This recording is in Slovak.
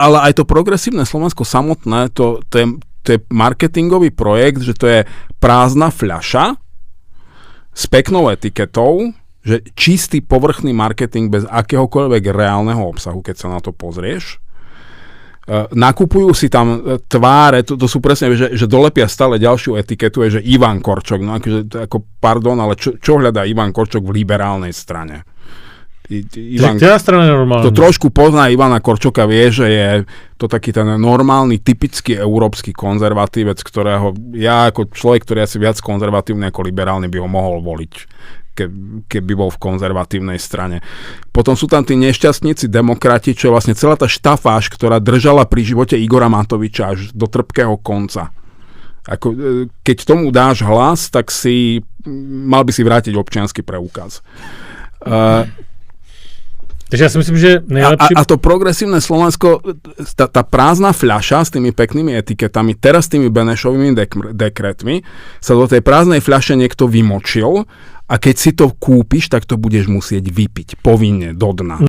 ale aj to progresívne Slovensko samotné, to je marketingový projekt, že to je prázdna fľaša s peknou etiketou, že čistý povrchný marketing bez akéhokoľvek reálneho obsahu, keď sa na to pozrieš. Nakupujú si tam tváre, to sú presne, že dolepia stále ďalšiu etiketu, je, že Ivan Korčok, no ako pardon, ale čo hľadá Ivan Korčok v liberálnej strane? To trošku pozná Ivana Korčoka, vie, že je to taký ten normálny, typický európsky konzervatívec, ktorého ja ako človek, ktorý je asi viac konzervatívny ako liberálny, by ho mohol voliť, keby bol v konzervatívnej strane. Potom sú tam tí nešťastníci demokrati, čo je vlastne celá tá štafáž, ktorá držala pri živote Igora Matoviča až do trpkého konca. Keď tomu dáš hlas, tak mal by si vrátiť občiansky preukaz. Takže ja si myslím, že najlepšie... A to progresívne Slovensko, tá prázdna fľaša s tými peknými etiketami, teraz s tými Benešovými dekretmi, sa do tej prázdnej fľaše niekto vymočil a keď si to kúpiš, tak to budeš musieť vypiť povinne do dna.